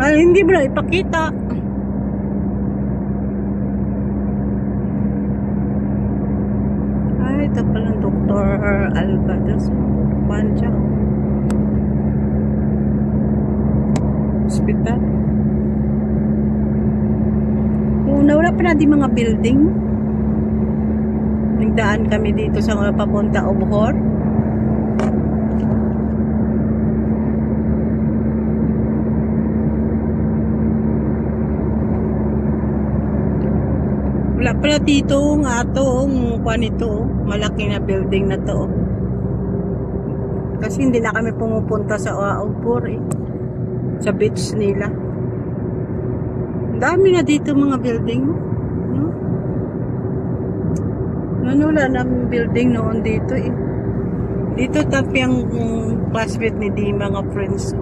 Ay, hindi mo na ipakita. Ay, ito palang Dr. Albadas. Pancha. Hospital. Una, wala pa natin mga building. Nagdaan kami dito sa mga papunta Obohor. Wala pala dito nga itong kuwan ito, malaki na building na to. Kasi hindi na kami pumupunta sa Obohor eh. Sa beach nila. Dami na dito mga building. Wala ng building noon dito eh. Dito tapi ang classmate ni Di, mga friends.